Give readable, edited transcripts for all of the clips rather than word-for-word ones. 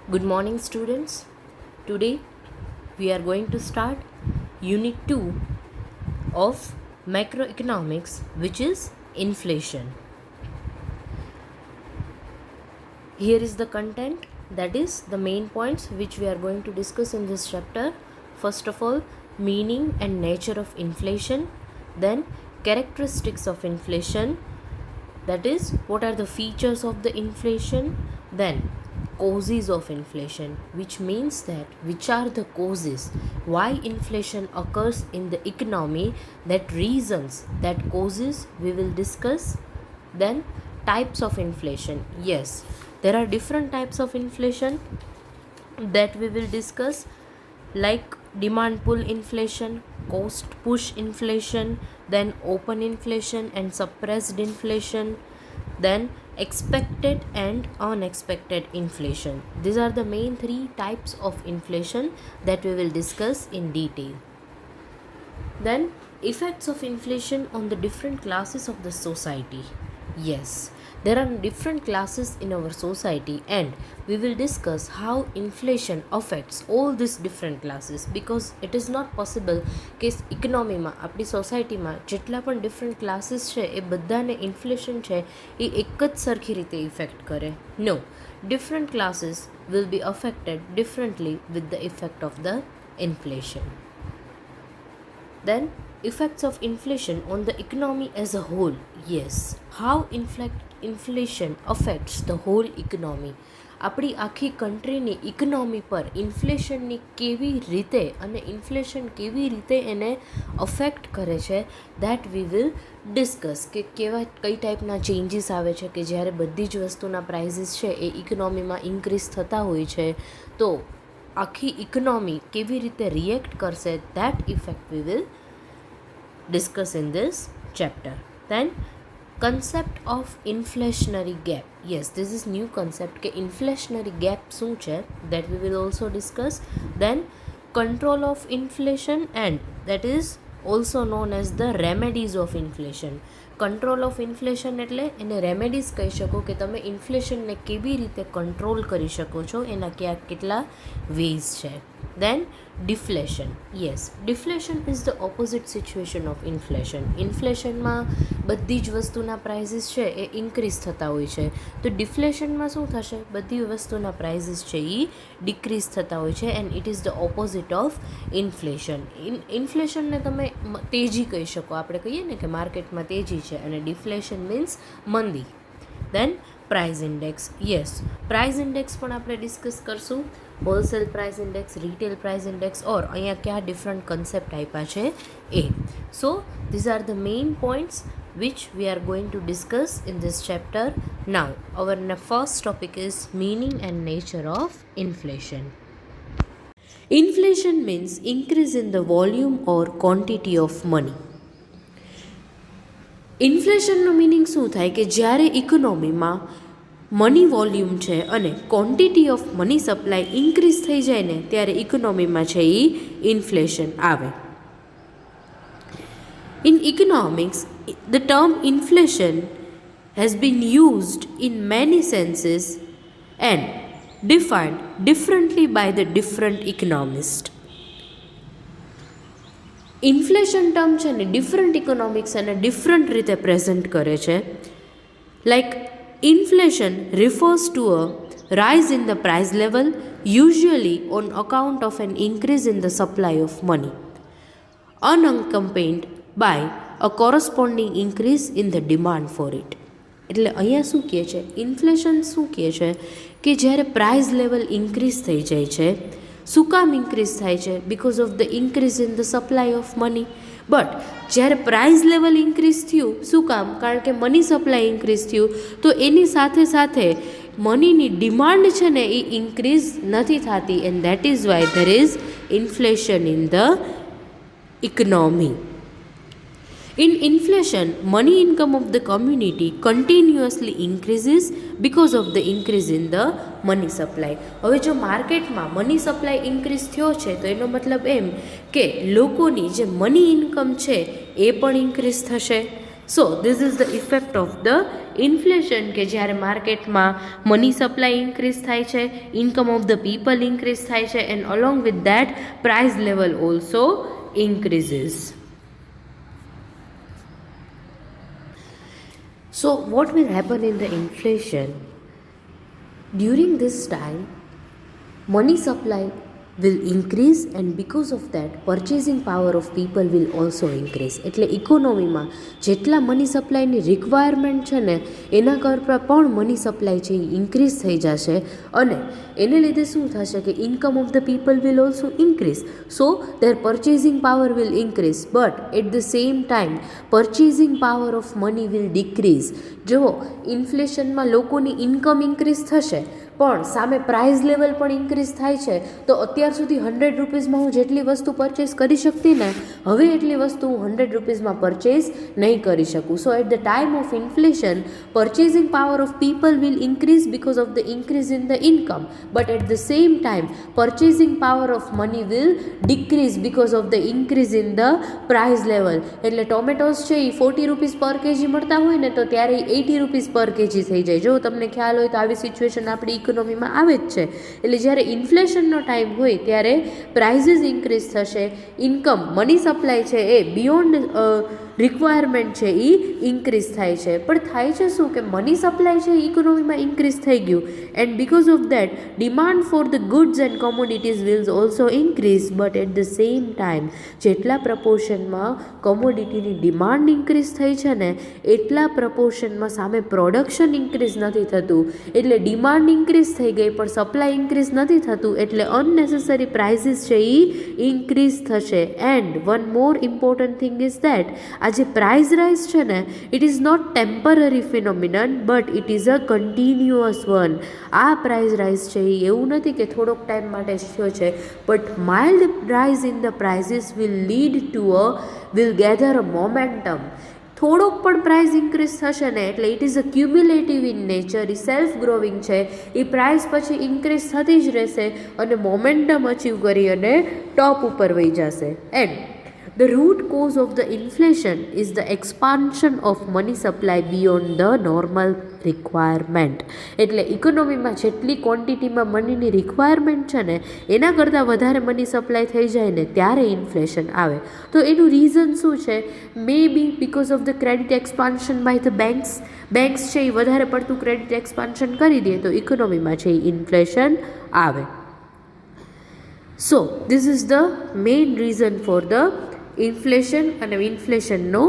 Good morning, students. Today we are going to start Unit 2 of Macroeconomics, which is inflation. Here is the content, that is, the main points which we are going to discuss in this chapter. First of all, meaning and nature of inflation, then, characteristics of inflation, that is, what are the features of the inflation, then causes of inflation, which means that which are the causes why inflation occurs in the economy, that reasons, that causes we will discuss. Then types of inflation. Yes, there are different types of inflation that we will discuss, like demand pull inflation, cost push inflation, then open inflation and suppressed inflation, then expected and unexpected inflation. These are the main three types of inflation that we will discuss in detail. Then effects of inflation on the different classes of the society. Yes, there are different classes in our society and we will discuss how inflation affects all these different classes, because it is not possible કે ઇકોનોમીમાં આપણી સોસાયટીમાં જેટલા પણ different classes છે એ બધાને inflation છે એ એક જ સરખી રીતે ઇફેક્ટ કરે. No, different classes will be affected differently with the effect of the inflation. Then effects of inflation on the economy as a whole. Yes, how inflation affects the whole economy. આપણી આખી કન્ટ્રીની economy પર ઇન્ફ્લેશનની કેવી રીતે અને inflation કેવી રીતે એને affect કરે છે, દેટ વી વિલ ડિસ્કસ કે કેવા કઈ ટાઈપના ચેન્જીસ આવે છે કે જ્યારે બધી જ વસ્તુના પ્રાઇઝીસ છે એ ઇકોનોમીમાં ઇન્ક્રીઝ થતા હોય છે તો આખી ઇકોનોમી કેવી રીતે રિએક્ટ કરશે, that effect we will discuss in this chapter. Then concept of inflationary gap. Yes, this is new concept કે inflationary gap શું છે, that we will also discuss. Then control of inflation, and that is also known as the remedies of inflation. Control of inflation એટલે એને remedies કહી શકો કે તમે ઇન્ફ્લેશનને કેવી રીતે કંટ્રોલ કરી શકો છો, એના કેટલા વેઝ છે. Then deflation. Yes, deflation is the opposite situation of inflation. ઇન્ફ્લેશનમાં બધી જ વસ્તુના પ્રાઇઝીસ છે એ ઇન્ક્રીઝ થતા હોય છે, તો ડિફ્લેશનમાં શું થશે, બધી વસ્તુના પ્રાઇઝીસ છે એ ડિક્રીઝ થતા હોય છે, and it is the opposite of inflation. ઇન્ફ્લેશનને તમે તેજી કહી શકો, આપણે કહીએ ને કે માર્કેટમાં તેજી છે, અને ડિફ્લેશન મીન્સ મંદી. Then price index. Yes, price index પણ આપણે ડિસ્કસ કરશું, wholesale price index, retail price index, or અહીંયા ક્યાં ડિફરન્ટ કન્સેપ્ટ આપ્યા છે એ. So these are the main points which we are going to discuss in this chapter. Now our first topic is meaning and nature of inflation. Inflation means increase in the volume or quantity of money. ઇન્ફ્લેશનનું meaning શું થાય કે જ્યારે ઇકોનોમીમાં money volume છે અને quantity of money supply increase થઈ જાય ને ત્યારે ઇકોનોમીમાં છે એ ઇન્ફ્લેશન આવે. In economics, the term inflation has been used in many senses and defined differently by the different economists. Inflation term છે ને ડિફરન્ટ ઇકોનોમિક્સ અને ડિફરન્ટ રીતે પ્રેઝન્ટ કરે છે. Like inflation refers to a rise in the price level, usually on account of an increase in the supply of money, unaccompanied by a corresponding increase in the demand for it. એટલે અહીંયા શું કહે છે, inflation શું કહે છે કે જ્યારે પ્રાઇસ લેવલ ઇન્ક્રીઝ થઈ જાય છે. શું કામ ઇન્ક્રીઝ થાય છે? Because of the increase in the supply of money. But જ્યારે પ્રાઇસ લેવલ ઇન્ક્રીઝ થયું, શું કામ? કારણ કે મની સપ્લાય ઇન્ક્રીઝ થયું, તો એની સાથે સાથે મનીની ડિમાન્ડ છે ને એ ઇન્ક્રીઝ નથી થતી, and that is why there is inflation in the economy. In inflation, money income of the community continuously increases because of the increase in the money supply. હવે જો માર્કેટમાં મની સપ્લાય ઇન્ક્રીઝ થયો છે તો એનો મતલબ એમ કે લોકોની જે મની ઇન્કમ છે એ પણ ઇન્ક્રીઝ થશે. So this is the effect of the inflation કે જ્યારે માર્કેટમાં મની સપ્લાય ઇન્ક્રીઝ થાય છે, income of the people increase થાય છે, and along with that price level also ઇન્ક્રીઝીસ. So what will happen in the inflation? During this time, money supply will increase and because of that purchasing power of people will also increase. એટલે ઇકોનોમીમાં જેટલા money સપ્લાયની requirement છે ને એના કરતાં પણ money supply છે એ increase થઈ જશે અને એને લીધે શું થશે કે income of the people will also increase. So their purchasing power will increase but at the same time purchasing power of money will decrease. જો ઇન્ફ્લેશનમાં લોકોની ઇન્કમ ઇન્ક્રીઝ થશે પણ સામે પ્રાઇસ લેવલ પણ ઇન્ક્રીઝ થાય છે તો અત્યાર સુધી 100 રૂપીઝમાં હું જેટલી વસ્તુ પરચેસ કરી શકતી ને હવે એટલી વસ્તુ હું 100 રૂપીઝમાં પરચેસ નહીં કરી શકું. So at the time of inflation purchasing power of people will increase because of the increase in the income but at the same time purchasing power of money will decrease because of the increase in the price level. એટલે tomatoes છે એ 40 rupees પર KG મળતા હોય ને તો ત્યારે 80 rupees પર કેજી થઈ જાય. જો તમને ખ્યાલ હોય તો આવી સિચ્યુએશન આપણી ઇકોનોમીમાં આવે જ છે. એટલે જ્યારે ઇન્ફ્લેશનનો ટાઈમ હોય ત્યારે પ્રાઇઝીસ ઇન્ક્રીઝ થશે, ઇન્કમ મની સપ્લાય છે એ બિયોન્ડ રિક્વાયરમેન્ટ છે એ ઇન્ક્રીઝ થાય છે. પણ થાય છે શું કે મની સપ્લાય છે ઇકોનોમીમાં ઇન્ક્રીઝ થઈ ગયું and because of that demand for the goods and commodities will also increase but at the same time જેટલા પ્રપોર્શનમાં કોમોડિટીની ડિમાન્ડ ઇન્ક્રીઝ થઈ છે ને એટલા પ્રપોર્શનમાં સામે પ્રોડક્શન ઇન્ક્રીઝ નથી થતું. એટલે ડિમાન્ડ ઇન્ક્રીઝ થઈ ગઈ પણ સપ્લાય ઇન્ક્રીઝ નથી થતું એટલે અનનેસેસરી પ્રાઇસીસ છે એ ઇન્ક્રીઝ થશે. And one more important thing is that આ જે પ્રાઇઝ રાઇઝ છે ને it is not temporary phenomenon but it is a continuous one. આ પ્રાઇઝ રાઇઝ છે એ એવું નથી કે થોડોક ટાઈમ માટે થયો છે but mild rise in the prices will lead to will gather a momentum. થોડોક પણ પ્રાઇસ ઇન્ક્રીઝ થશે ને એટલે it is a cumulative in nature, એ સેલ્ફ ગ્રોવિંગ છે, એ પ્રાઇસ પછી ઇન્ક્રીઝ થતી જ રહેશે અને મોમેન્ટમ અચીવ કરી અને ટોપ ઉપર વહી જશે. And the root cause of the inflation is the expansion of money supply beyond the normal requirement. એટલે ઇકોનોમીમાં જેટલી ક્વોન્ટિટીમાં મનીની રિક્વાયરમેન્ટ છે ને એના કરતાં વધારે મની સપ્લાય થઈ જાય ને ત્યારે ઇન્ફ્લેશન આવે. તો એનું રીઝન શું છે? Maybe because of the credit expansion by the banks છે એ વધારે પડતું ક્રેડિટ એક્સપાન્શન કરી દે તો ઇકોનોમીમાં છે એ ઇન્ફ્લેશન આવે. So this is the main reason for the inflation અને ઇન્ફ્લેશનનો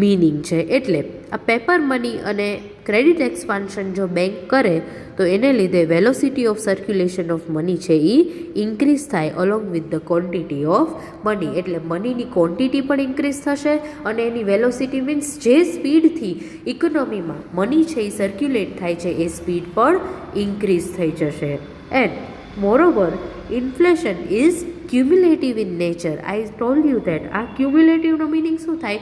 મિનિંગ છે. એટલે આ પેપર મની અને ક્રેડિટ એક્સપાન્શન જો બેંક કરે તો એને લીધે velocity of circulation of money છે એ ઇન્ક્રીઝ થાય along with the quantity of money. એટલે મનીની ક્વોન્ટિટી પણ ઇન્ક્રીઝ થશે અને એની વેલોસિટી મીન્સ જે સ્પીડથી ઇકોનોમીમાં મની છે એ સર્ક્યુલેટ થાય છે એ સ્પીડ પણ ઇન્ક્રીઝ થઈ જશે. And moreover inflation is cumulative in nature. I told you that આ ક્યુમ્યુલેટિવનો મિનિંગ શું થાય?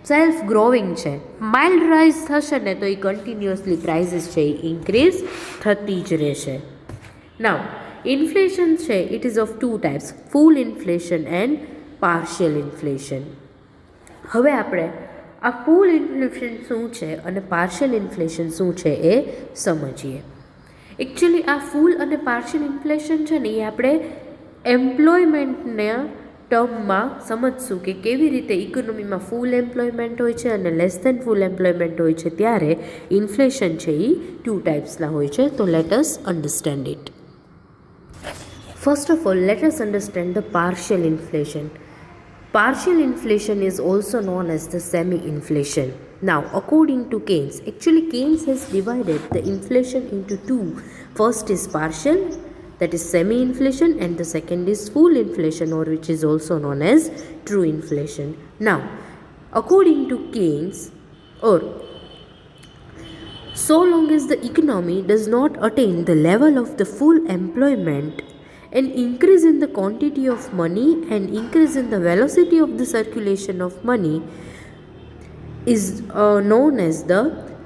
સેલ્ફ ગ્રોવિંગ છે. માઇલ્ડ રાઇઝ થશે ને તો એ કન્ટિન્યુઅસલી પ્રાઇઝીસ છે એ ઇન્ક્રીઝ થતી જ રહેશે. નાઉ ઇન્ફ્લેશન છે it is of two types, full inflation and partial inflation. હવે આપણે આ ફૂલ ઇન્ફ્લેશન શું છે અને પાર્શિયલ ઇન્ફ્લેશન શું છે એ સમજીએ. એકચ્યુઅલી આ ફૂલ અને પાર્શિયલ ઇન્ફ્લેશન છે ને એ આપણે એમ્પ્લોયમેન્ટના ટર્મમાં સમજશું કે કેવી રીતે ઇકોનોમીમાં ફૂલ એમ્પ્લોયમેન્ટ હોય છે અને લેસ દેન ફૂલ એમ્પ્લોયમેન્ટ હોય છે ત્યારે ઇન્ફ્લેશન છે એ ટુ ટાઈપ્સના હોય છે. તો let us understand it. First of all let us understand the partial inflation. Partial inflation is also known as the semi-inflation. Now, according to Keynes, actually Keynes has divided the inflation into two. First is partial, that is semi-inflation, and the second is full inflation, or which is also known as true inflation. Now, according to Keynes, or so long as the economy does not attain the level of the full employment, an increase in the quantity of money and increase in the velocity of the circulation of money is known as the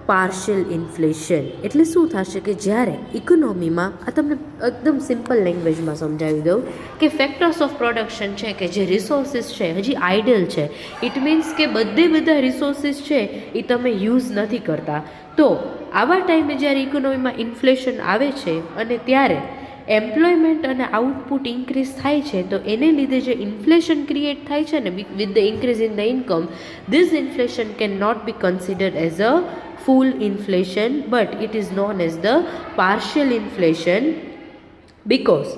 partial inflation. એટલે શું થશે કે જ્યારે ઇકોનોમીમાં, આ તમને એકદમ simple લેંગ્વેજમાં સમજાવી દઉં કે ફેક્ટર્સ ઓફ પ્રોડક્શન છે કે જે રિસોર્સિસ છે હજી આઇડલ છે. ઇટ મીન્સ કે બધા રિસોર્સિસ છે એ તમે યુઝ નથી કરતા. તો આવા ટાઈમે જ્યારે ઇકોનોમીમાં ઇન્ફ્લેશન આવે છે અને ત્યારે એમ્પ્લોયમેન્ટ અને આઉટપુટ ઇન્ક્રીઝ થાય છે, તો એને લીધે જે ઇન્ફ્લેશન ક્રિએટ થાય છે ને with the increase in the income, this inflation can not be considered as a full inflation, but it is known as the partial inflation, because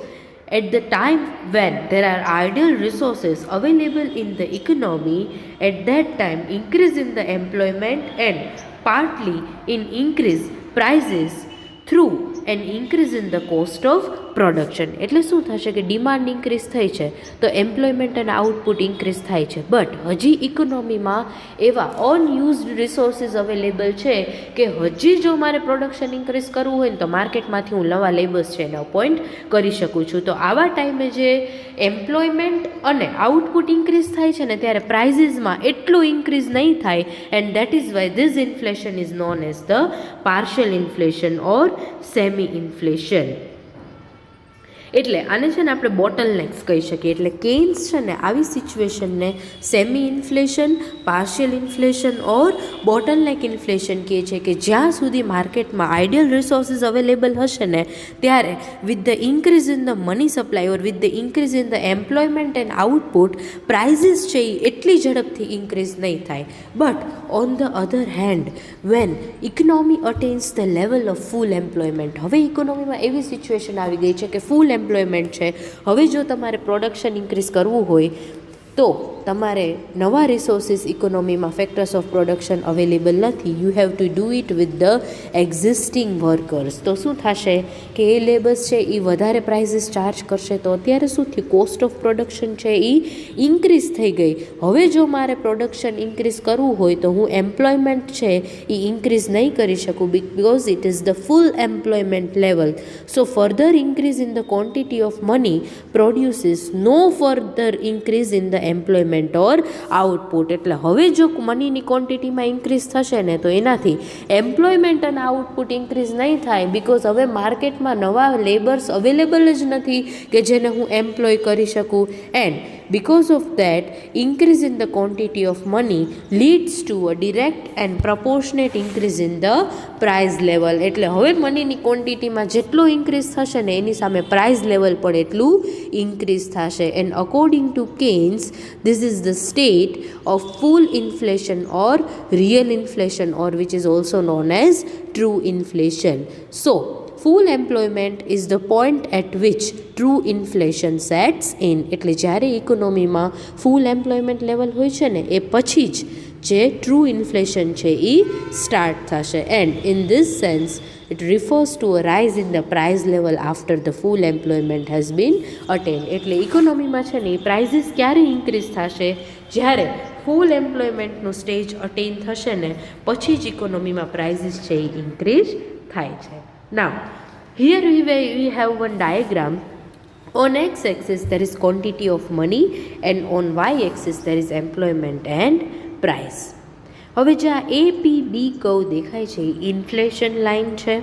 at the time when there are idle resources available in the economy, at that time increase in the employment and partly in increase prices through an increase in the cost of production. એટલે શું થશે કે demand increase થઈ છે તો employment અને output increase થાય છે, બટ હજી ઇકોનોમીમાં એવા અનયુઝડ રિસોર્સિસ અવેલેબલ છે કે હજી જો મારે પ્રોડક્શન ઇન્ક્રીઝ કરવું હોય ને તો માર્કેટમાંથી હું નવા લેબર્સ છે એને અપોઇન્ટ કરી શકું છું. તો આવા ટાઈમે જે એમ્પ્લોયમેન્ટ અને આઉટપુટ ઇન્ક્રીઝ થાય છે ને ત્યારે પ્રાઇઝીસમાં એટલું ઇન્ક્રીઝ નહીં થાય, and that is why this inflation is known as the partial inflation or semi inflation. એટલે આને છે ને આપણે બોટલનેક્સ કહી શકીએ. એટલે કેન્સ છે ને આવી સિચ્યુએશનને સેમી ઇન્ફ્લેશન, પાર્શિયલ ઇન્ફ્લેશન ઓર બોટલનેક ઇન્ફ્લેશન કહે છે કે જ્યાં સુધી માર્કેટમાં આઇડિયલ રિસોર્સિસ અવેલેબલ હશે ને ત્યારે with the increase in the money supply or with the increase in the employment and output prices છે એ એટલી ઝડપથી ઇન્ક્રીઝ નહીં થાય. But on the other hand when economy attains the level of full employment, હવે ઇકોનોમીમાં એવી situation આવી ગઈ છે કે ફૂલ એમ્પ્લોયમેન્ટ છે. હવે જો તમારે પ્રોડક્શન ઇન્ક્રીઝ કરવું હોય તો તમારે નવા રિસોર્સિસ ઇકોનોમીમાં ફેક્ટર્સ ઓફ પ્રોડક્શન અવેલેબલ નથી. You have to do it with the existing workers. તો શું થશે કે એ લેબર્સ છે એ વધારે પ્રાઇઝીસ ચાર્જ કરશે. તો અત્યારે શું થયું, કોસ્ટ ઓફ પ્રોડક્શન છે એ ઇન્ક્રીઝ થઈ ગઈ. હવે જો મારે પ્રોડક્શન ઇન્ક્રીઝ કરવું હોય તો હું એમ્પ્લોયમેન્ટ છે એ ઇન્ક્રીઝ નહીં કરી શકું, because it is the full employment level. So further increase in the quantity of money produces no further increase in the employment or output. એટલે હવે જો મનીની ક્વોન્ટિટીમાં ઇન્ક્રીઝ થશે ને તો એનાથી એમ્પ્લોયમેન્ટ અને આઉટપુટ ઇન્ક્રીઝ નહીં થાય, બિકોઝ હવે માર્કેટમાં નવા લેબર્સ અવેલેબલ જ નથી કે જેને હું એમ્પ્લોય કરી શકું. And because of that increase in the quantity of money leads to a direct and proportionate increase in the price level. એટલે હવે મનીની ક્વોન્ટિટીમાં જેટલો ઇન્ક્રીઝ થશે ને એની સામે પ્રાઇસ લેવલ પણ એટલું ઇન્ક્રીઝ થશે. And according to cans this is the state of full inflation or real inflation, or which is also known as true inflation. So full employment is the point at which true inflation sets in. એટલે જ્યારે ઇકોનોમીમાં ફૂલ employment level હોય છે ને એ પછી જ જે true inflation છે એ start થશે. And in this sense it refers to a rise in the price level after the full employment has been attained. એટલે ઇકોનોમીમાં છે ને એ પ્રાઇઝીસ ક્યારે ઇન્ક્રીઝ થશે, જ્યારે ફૂલ એમ્પ્લોયમેન્ટનું સ્ટેજ અટેન થશે ને પછી જ ઇકોનોમીમાં પ્રાઇઝીસ છે એ ઇન્ક્રીઝ થાય છે. Now, here we have one diagram. On x-axis there is quantity of money and on y-axis there is employment and price. હવે જે આ APB કર્વ દેખાય છે એ ઇન્ફ્લેશન લાઇન છે.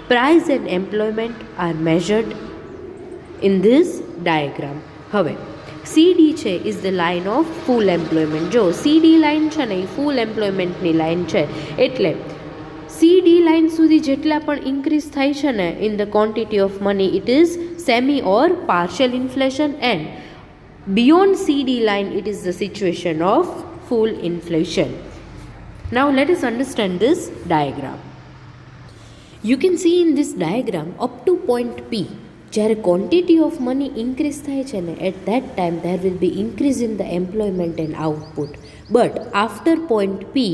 Price and employment are measured in this diagram. હવે CD છે is the line of full employment. જો CD લાઇન છે ને એ ફૂલ એમ્પ્લોયમેન્ટની લાઇન છે. એટલે CD લાઇન સુધી જેટલા પણ ઇન્ક્રીઝ થાય છે ને in the quantity of money it is semi or partial inflation, and beyond CD line it is the situation of full inflation. Now let us understand this diagram. You can see in this diagram up to point P, જ્યારે quantity of money increase થાય છે ને at that time there will be increase in the employment and output. But after point P,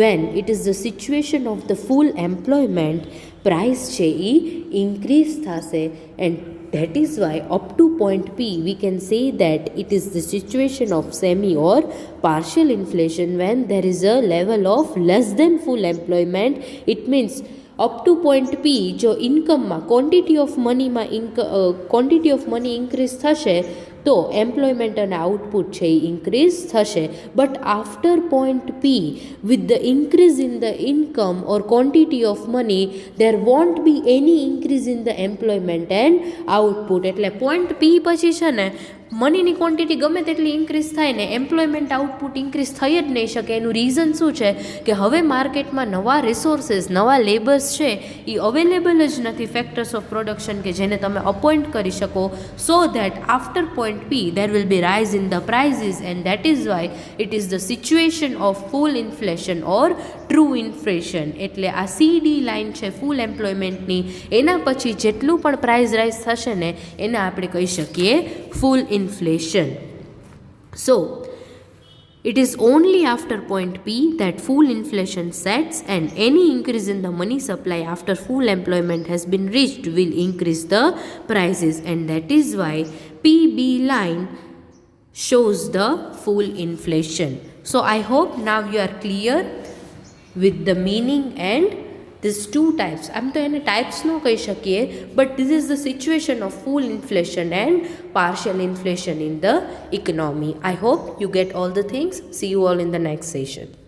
when it is the situation of the full employment, price છે એ increase થશે. And that is why up to point P we can say that it is the situation of semi or partial inflation when there is a level of less than full employment. It means up to point P જો ઇન્કમમાં quantity of money increase થશે તો employment અને output છે એ increase થશે. But after point P with the increase in the income or quantity of money there won't be any increase in the employment and output. એટલે point P પછી છે ને મનીની ક્વોન્ટિટી ગમે તેટલી ઇન્ક્રીઝ થાય ને એમ્પ્લોયમેન્ટ આઉટપુટ ઇન્ક્રીઝ થઈ જ નહીં શકે. એનું રીઝન શું છે કે હવે માર્કેટમાં નવા રિસોર્સિસ, નવા લેબર્સ છે એ અવેલેબલ જ નથી, ફેક્ટર્સ ઓફ પ્રોડક્શન કે જેને તમે અપોઇન્ટ કરી શકો. So that after point P there will be rise in the prices and that is why it is the situation of full inflation or true inflation. એટલે આ CD line છે ફૂલ એમ્પ્લોયમેન્ટની, એના પછી જેટલું પણ પ્રાઇસ રાઇઝ થશે ને એને આપણે કહી શકીએ ફૂલ inflation. So, it is only after point P that full inflation sets, and any increase in the money supply after full employment has been reached will increase the prices, and that is why PB line shows the full inflation. So, I hope now you are clear with the meaning and these two types. આમ તો એને types ન કહી શકીએ, but this is the situation of full inflation and partial inflation in the economy. I hope you get all the things. See you all in the next session.